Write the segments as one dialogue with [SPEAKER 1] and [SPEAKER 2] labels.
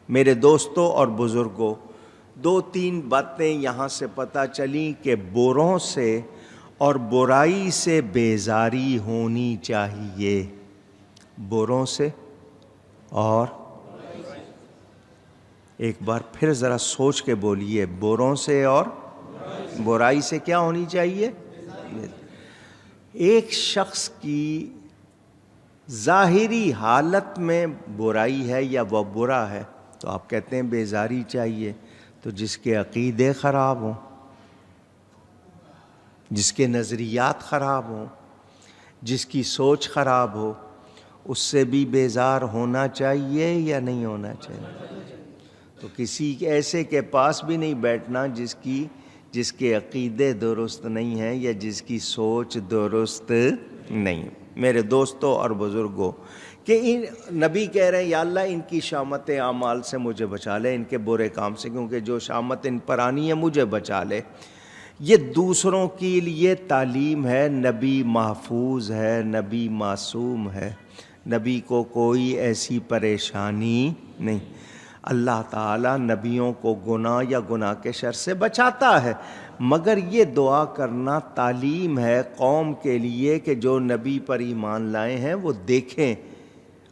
[SPEAKER 1] میرے دوستوں اور بزرگوں، دو تین باتیں یہاں سے پتہ چلیں کہ بروں سے اور برائی سے بیزاری ہونی چاہیے. بروں سے اور ایک بار پھر ذرا سوچ کے بولیے، بروں سے اور برائی سے کیا ہونی چاہیے؟ ایک شخص کی ظاہری حالت میں برائی ہے یا وہ برا ہے تو آپ کہتے ہیں بیزاری چاہیے. تو جس کے عقیدے خراب ہوں، جس کے نظریات خراب ہوں، جس کی سوچ خراب ہو، اس سے بھی بیزار ہونا چاہیے یا نہیں ہونا چاہیے؟ تو کسی ایسے کے پاس بھی نہیں بیٹھنا جس کے عقیدے درست نہیں ہیں یا جس کی سوچ درست نہیں. میرے دوستوں اور بزرگوں، کہ نبی کہہ رہے ہیں یا اللہ ان کی شامت اعمال سے مجھے بچا لے، ان کے برے کام سے، کیونکہ جو شامت ان پر آنی ہے مجھے بچا لے. یہ دوسروں کے لیے تعلیم ہے. نبی محفوظ ہے، نبی معصوم ہے، نبی کو کوئی ایسی پریشانی نہیں. اللہ تعالیٰ نبیوں کو گناہ یا گناہ کے شر سے بچاتا ہے، مگر یہ دعا کرنا تعلیم ہے قوم کے لیے کہ جو نبی پر ایمان لائے ہیں وہ دیکھیں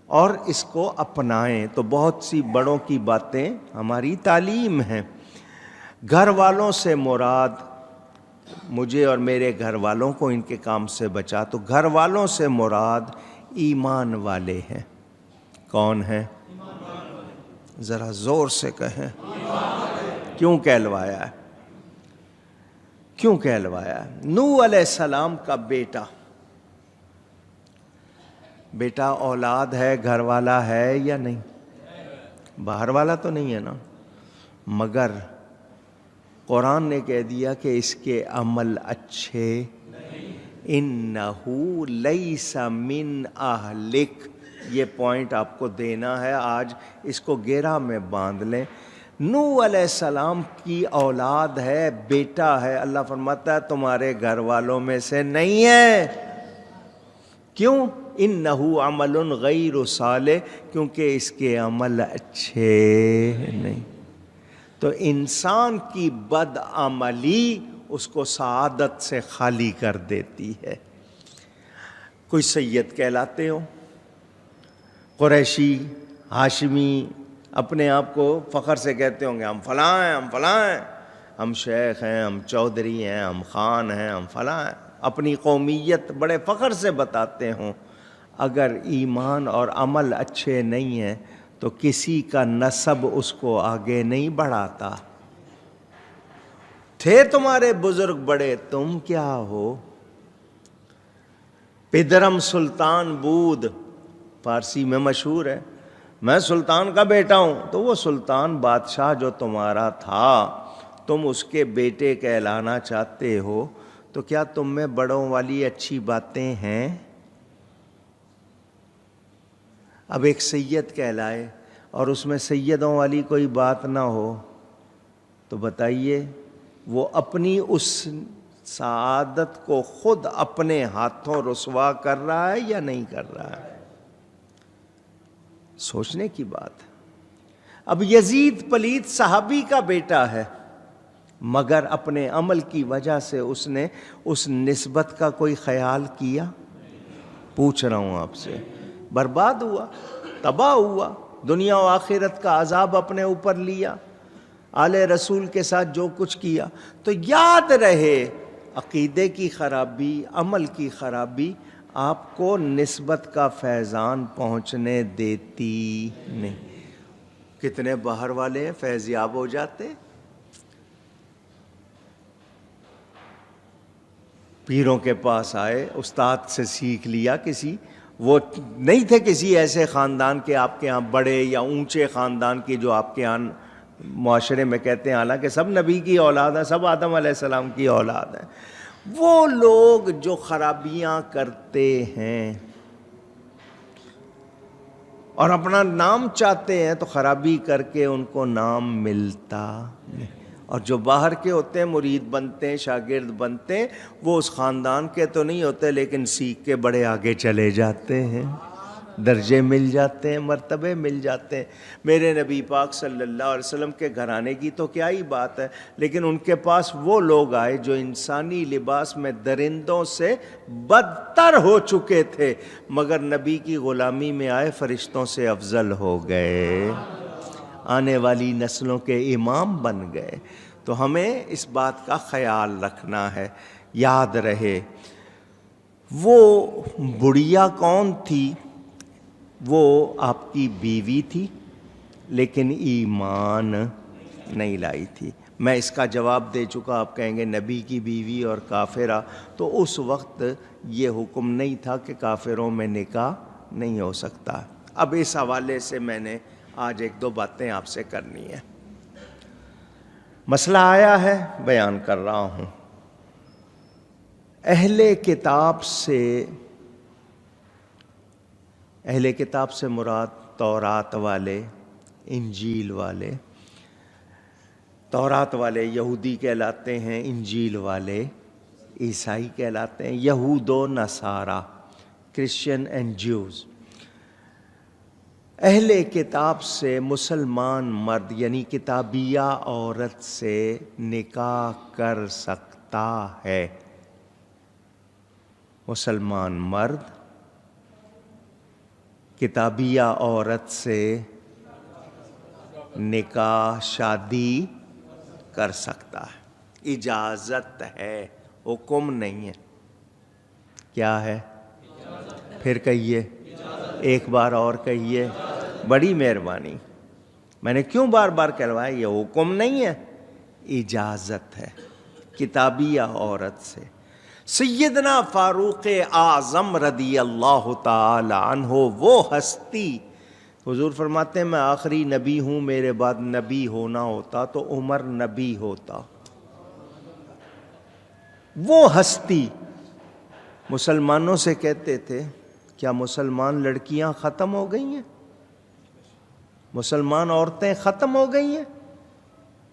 [SPEAKER 1] اور اس کو اپنائیں. تو بہت سی بڑوں کی باتیں ہماری تعلیم ہیں. گھر والوں سے مراد، مجھے اور میرے گھر والوں کو ان کے کام سے بچا. تو گھر والوں سے مراد ایمان والے ہیں. کون ہیں؟ ذرا زور سے کہیں. کیوں کہلوایا ہے؟ کیوں کہلوایا ہے؟ نوح علیہ السلام کا بیٹا اولاد ہے، گھر والا ہے یا نہیں؟ باہر والا تو نہیں ہے نا. مگر قرآن نے کہہ دیا کہ اس کے عمل اچھے. انہو لیس من اہلک. یہ پوائنٹ آپ کو دینا ہے آج، اس کو گیرا میں باندھ لیں. نوح علیہ السلام کی اولاد ہے، بیٹا ہے. اللہ فرماتا ہے تمہارے گھر والوں میں سے نہیں ہے. کیوں؟ انہو عمل غیر صالح، کیونکہ اس کے عمل اچھے نہیں. تو انسان کی بد عملی اس کو سعادت سے خالی کر دیتی ہے. کوئی سید کہلاتے ہو، قریشی، ہاشمی، اپنے آپ کو فخر سے کہتے ہوں گے ہم فلاں ہیں، ہم فلاں ہیں، ہم شیخ ہیں، ہم چودھری ہیں، ہم خان ہیں، ہم فلاں ہیں، اپنی قومیت بڑے فخر سے بتاتے ہوں. اگر ایمان اور عمل اچھے نہیں ہیں تو کسی کا نسب اس کو آگے نہیں بڑھاتا. تھے تمہارے بزرگ بڑے، تم کیا ہو؟ پدرم سلطان بود فارسی میں مشہور ہے، میں سلطان کا بیٹا ہوں. تو وہ سلطان بادشاہ جو تمہارا تھا تم اس کے بیٹے کہلانا چاہتے ہو، تو کیا تم میں بڑوں والی اچھی باتیں ہیں؟ اب ایک سید کہلائے اور اس میں سیدوں والی کوئی بات نہ ہو تو بتائیے وہ اپنی اس سعادت کو خود اپنے ہاتھوں رسوا کر رہا ہے یا نہیں کر رہا ہے؟ سوچنے کی بات ہے. اب یزید پلیت صحابی کا بیٹا ہے، مگر اپنے عمل کی وجہ سے اس نے اس نسبت کا کوئی خیال کیا؟ پوچھ رہا ہوں آپ سے. برباد ہوا، تباہ ہوا، دنیا و آخرت کا عذاب اپنے اوپر لیا، آل رسول کے ساتھ جو کچھ کیا. تو یاد رہے عقیدے کی خرابی، عمل کی خرابی آپ کو نسبت کا فیضان پہنچنے دیتی نہیں. کتنے باہر والے ہیں فیض یاب ہو جاتے، پیروں کے پاس آئے، استاد سے سیکھ لیا. وہ نہیں تھے کسی ایسے خاندان کے آپ کے ہاں بڑے یا اونچے خاندان کی جو آپ کے ہاں معاشرے میں کہتے ہیں، حالانکہ سب نبی کی اولاد ہیں، سب آدم علیہ السلام کی اولاد ہیں. وہ لوگ جو خرابیاں کرتے ہیں اور اپنا نام چاہتے ہیں تو خرابی کر کے ان کو نام ملتا نہیں. اور جو باہر کے ہوتے ہیں، مرید بنتے ہیں، شاگرد بنتے ہیں، وہ اس خاندان کے تو نہیں ہوتے لیکن سیکھ کے بڑے آگے چلے جاتے ہیں. درجے مل جاتے ہیں، مرتبے مل جاتے ہیں۔ میرے نبی پاک صلی اللہ علیہ وسلم کے گھرانے کی تو کیا ہی بات ہے، لیکن ان کے پاس وہ لوگ آئے جو انسانی لباس میں درندوں سے بدتر ہو چکے تھے، مگر نبی کی غلامی میں آئے فرشتوں سے افضل ہو گئے، آنے والی نسلوں کے امام بن گئے۔ تو ہمیں اس بات کا خیال رکھنا ہے، یاد رہے۔ وہ بڑھیا کون تھی؟ وہ آپ کی بیوی تھی، لیکن ایمان نہیں لائی تھی۔ میں اس کا جواب دے چکا، آپ کہیں گے نبی کی بیوی اور کافرہ، تو اس وقت یہ حکم نہیں تھا کہ کافروں میں نکاح نہیں ہو سکتا۔ اب اس حوالے سے میں نے آج ایک دو باتیں آپ سے کرنی ہیں۔ مسئلہ آیا ہے، بیان کر رہا ہوں۔ اہل کتاب سے مراد تورات والے، انجیل والے۔ تورات والے یہودی کہلاتے ہیں، انجیل والے عیسائی کہلاتے ہیں، یہود و نصارہ، کرسچن اینڈ جیوز۔ اہل کتاب سے مسلمان مرد یعنی کتابیہ عورت سے نکاح کر سکتا ہے۔ مسلمان مرد کتابیہ عورت سے نکاح شادی کر سکتا ہے، اجازت ہے، حکم نہیں ہے۔ کیا ہے؟ پھر کہیے، ایک بار اور کہیے، بڑی مہربانی۔ میں نے کیوں بار بار کہلوایا؟ یہ حکم نہیں ہے، اجازت ہے، کتابیہ عورت سے۔ سیدنا فاروق اعظم رضی اللہ تعالی عنہ وہ ہستی، حضور فرماتے ہیں میں آخری نبی ہوں، میرے بعد نبی ہونا ہوتا تو عمر نبی ہوتا۔ وہ ہستی مسلمانوں سے کہتے تھے کیا مسلمان لڑکیاں ختم ہو گئی ہیں؟ مسلمان عورتیں ختم ہو گئی ہیں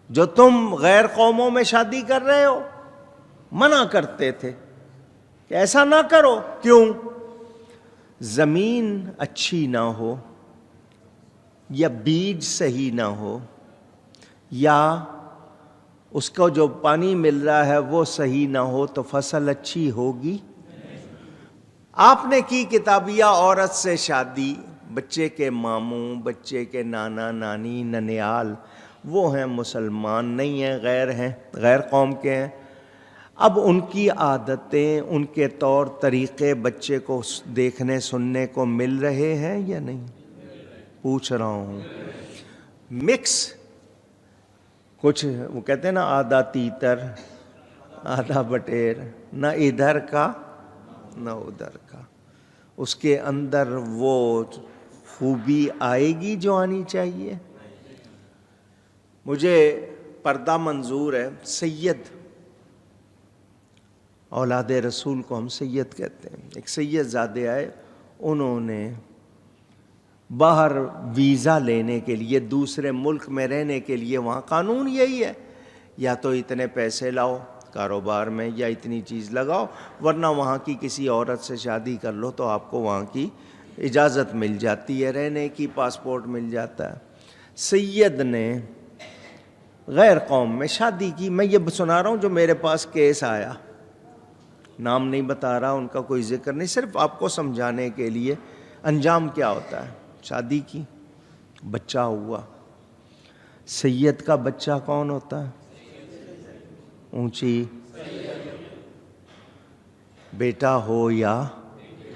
[SPEAKER 1] جو تم غیر قوموں میں شادی کر رہے ہو؟ منع کرتے تھے کہ ایسا نہ کرو۔ کیوں؟ زمین اچھی نہ ہو، یا بیج صحیح نہ ہو، یا اس کو جو پانی مل رہا ہے وہ صحیح نہ ہو تو فصل اچھی ہوگی؟ آپ نے کی کتابیہ عورت سے شادی، بچے کے ماموں، بچے کے نانا نانی ننیال وہ ہیں، مسلمان نہیں ہیں، غیر ہیں، غیر قوم کے ہیں۔ اب ان کی عادتیں، ان کے طور طریقے بچے کو دیکھنے سننے کو مل رہے ہیں یا نہیں؟ پوچھ رہا ہوں۔ مکس، کچھ وہ کہتے ہیں نا آدھا تیتر آدھا بٹیر، نہ ادھر کا نہ ادھر کا، اس کے اندر وہ خوبی آئے گی جو آنی چاہیے؟ مجھے پردہ منظور ہے، سید، اولاد رسول کو ہم سید کہتے ہیں۔ ایک سید زادے آئے، انہوں نے باہر ویزا لینے کے لیے، دوسرے ملک میں رہنے کے لیے، وہاں قانون یہی ہے یا تو اتنے پیسے لاؤ کاروبار میں یا اتنی چیز لگاؤ، ورنہ وہاں کی کسی عورت سے شادی کر لو تو آپ کو وہاں کی اجازت مل جاتی ہے، رہنے کی، پاسپورٹ مل جاتا ہے۔ سید نے غیر قوم میں شادی کی۔ میں یہ سنا رہا ہوں جو میرے پاس کیس آیا، نام نہیں بتا رہا، ان کا کوئی ذکر نہیں، صرف آپ کو سمجھانے کے لیے۔ انجام کیا ہوتا ہے؟ شادی کی، بچہ ہوا۔ سید کا بچہ کون ہوتا ہے؟ اونچی، بیٹا ہو یا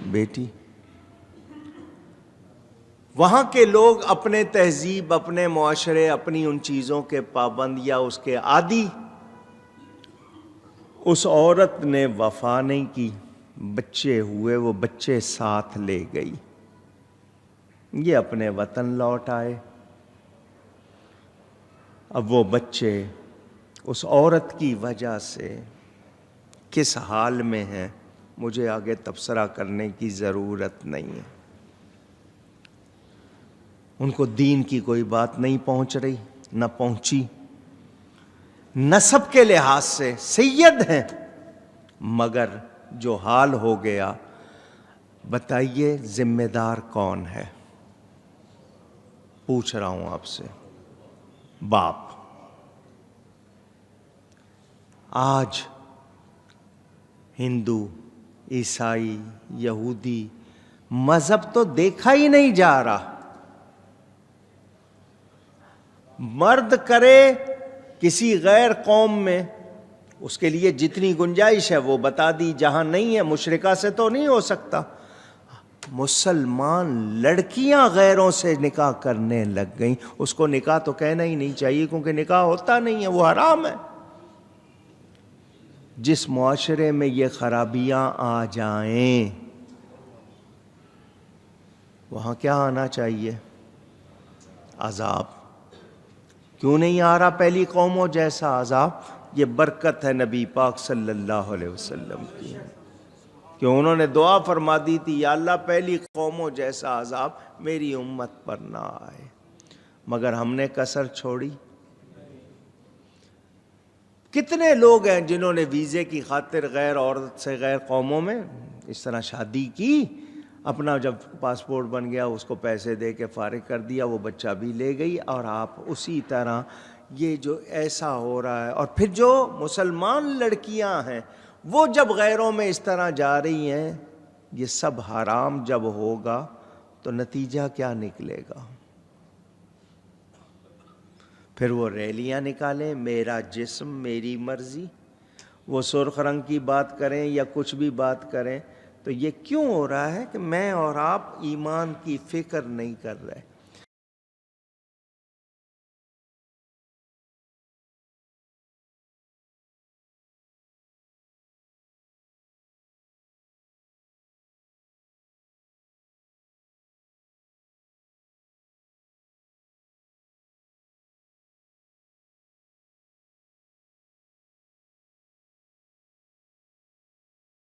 [SPEAKER 1] بیٹی۔ وہاں کے لوگ اپنے تہذیب، اپنے معاشرے، اپنی ان چیزوں کے پابند یا اس کے عادی۔ اس عورت نے وفا نہیں کی، بچے ہوئے، وہ بچے ساتھ لے گئی، یہ اپنے وطن لوٹ آئے۔ اب وہ بچے اس عورت کی وجہ سے کس حال میں ہیں مجھے آگے تبصرہ کرنے کی ضرورت نہیں ہے۔ ان کو دین کی کوئی بات نہیں پہنچ رہی، نہ پہنچی۔ نسب کے لحاظ سے سید ہیں، مگر جو حال ہو گیا، بتائیے ذمہ دار کون ہے؟ پوچھ رہا ہوں آپ سے، باپ۔ آج ہندو، عیسائی، یہودی، مذہب تو دیکھا ہی نہیں جا رہا۔ مرد کرے کسی غیر قوم میں، اس کے لیے جتنی گنجائش ہے وہ بتا دی، جہاں نہیں ہے مشرکہ سے تو نہیں ہو سکتا۔ مسلمان لڑکیاں غیروں سے نکاح کرنے لگ گئیں، اس کو نکاح تو کہنا ہی نہیں چاہیے، کیونکہ نکاح ہوتا نہیں ہے، وہ حرام ہے۔ جس معاشرے میں یہ خرابیاں آ جائیں وہاں کیا آنا چاہیے؟ عذاب۔ کیوں نہیں آ رہا پہلی قوموں جیسا عذاب؟ یہ برکت ہے نبی پاک صلی اللہ علیہ وسلم کی، کہ انہوں نے دعا فرما دی تھی، یا اللہ پہلی قوموں جیسا عذاب میری امت پر نہ آئے، مگر ہم نے کسر چھوڑی۔ کتنے لوگ ہیں جنہوں نے ویزے کی خاطر غیر عورت سے غیر قوموں میں اس طرح شادی کی، اپنا جب پاسپورٹ بن گیا اس کو پیسے دے کے فارغ کر دیا، وہ بچہ بھی لے گئی، اور آپ اسی طرح یہ جو ایسا ہو رہا ہے۔ اور پھر جو مسلمان لڑکیاں ہیں وہ جب غیروں میں اس طرح جا رہی ہیں، یہ سب حرام جب ہوگا تو نتیجہ کیا نکلے گا؟ پھر وہ ریلیاں نکالیں، میرا جسم میری مرضی، وہ سرخ رنگ کی بات کریں یا کچھ بھی بات کریں، تو یہ کیوں ہو رہا ہے کہ میں اور آپ ایمان کی فکر نہیں کر رہے۔